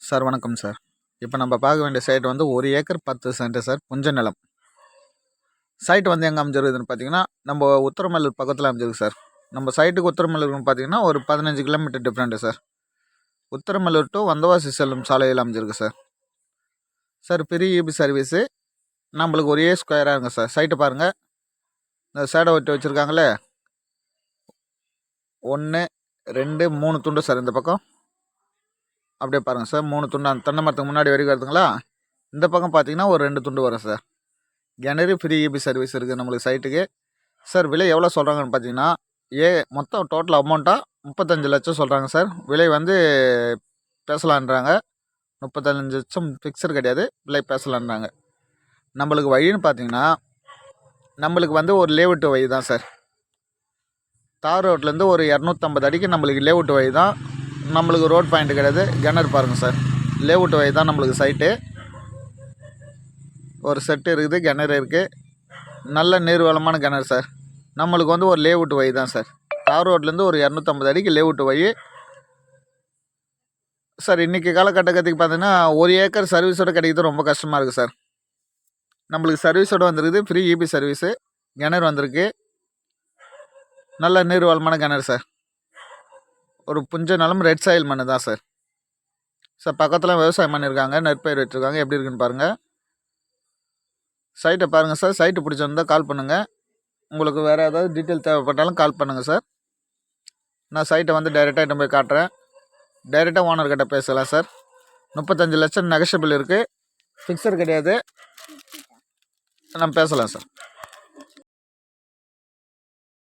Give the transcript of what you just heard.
Sir வணக்கம் sir. இப்போ நம்ம பார்க்க வேண்டிய சைட் வந்து 1 ஏக்கர் 10 சென்ட் சார். புஞ்ச நிலம். சைட் வந்து எங்கே அமைஞ்சிருக்குதுன்னு பார்த்தீங்கன்னா, நம்ம உத்தரமல்லூர் பக்கத்தில் அமைஞ்சிருக்கு சார். நம்ம சைட்டுக்கு உத்தரமல்லூர்னு பார்த்தீங்கன்னா ஒரு 15 kilometre different sir. Uthiramallur to Vandavasi செல்லும் சாலையில் அமைஞ்சிருக்கு sir. Sir free EB service. நம்மளுக்கு ஒரே ஸ்கொயராக இருக்கும் சார். சைட்டு பாருங்கள். இந்த சேடை ஒட்டி வச்சுருக்காங்களே 1, 2, 3 துண்டு சார். இந்த பக்கம் அப்படியே பாருங்கள் சார். 3 துண்டு அந்த தென்னை மரத்துக்கு முன்னாடி வரைக்கும் வருதுங்களா. இந்த பக்கம் பார்த்தீங்கன்னா ஒரு 2 துண்டு வரும் சார். கிணறு ஃப்ரீ இபி சர்வீஸ் இருக்குது நம்மளுக்கு சைட்டுக்கு. சார் விலை எவ்வளோ சொல்கிறாங்கன்னு பார்த்தீங்கன்னா, மொத்தம் டோட்டல் அமௌண்ட்டாக 35 லட்சம் சொல்கிறாங்க சார். விலை வந்து பேசலான்றாங்க. 35 லட்சம் ஃபிக்ஸட் கிடையாது, விலை பேசலான்றாங்க. நம்மளுக்கு வழின்னு பார்த்தீங்கன்னா, நம்மளுக்கு வந்து ஒரு லேஅவுட் வழி தான் சார். தார் ரோட்லேருந்து ஒரு 250 அடிக்கு நம்மளுக்கு லேஅவுட் வழி தான். நம்மளுக்கு ரோட் பாயிண்ட் கிடையாது. கிணறு பாருங்கள் சார். லேஅவுட் வழி தான் நம்மளுக்கு சைட்டு. ஒரு செட்டு இருக்குது, கிணறு இருக்குது. நல்ல நீர் வளமான கிணறு சார். நம்மளுக்கு வந்து ஒரு லேஅவுட் வழி தான் சார். தார் ரோட்லேருந்து ஒரு 250 அடிக்கு லேஅவுட் வழி சார். இன்றைக்கி காலகட்டத்துக்கு பார்த்தீங்கன்னா 1 ஏக்கர் சர்வீஸோடு கிடைக்கிறது ரொம்ப கஷ்டமாக இருக்குது சார். நம்மளுக்கு சர்வீஸோடு வந்துருக்குது. Free EB service. கிணறு வந்திருக்கு. நல்ல நீர் வளமான கிணறு சார். ஒரு புஞ்ச நிலம், ரெட் சாயில் மண்ணு தான் சார். சார் பக்கத்தில் விவசாயம் பண்ணியிருக்காங்க, நெற்பயிர் வச்சுருக்காங்க. எப்படி இருக்குன்னு பாருங்கள். சைட்டை பாருங்கள் சார். சைட்டு பிடிச்சிருந்தால் கால் பண்ணுங்கள். உங்களுக்கு வேறு ஏதாவது டீட்டெயில் தேவைப்பட்டாலும் கால் பண்ணுங்கள் சார். நான் சைட்டை வந்து டைரெக்டாக இட்டு போய் காட்டுறேன். டைரெக்டாக ஓனர்கிட்ட பேசலாம் சார். 35 லட்சம் நெகஷியபிள் இருக்குது, ஃபிக்ஸட் கிடையாது. நம்ம பேசலாம் சார்.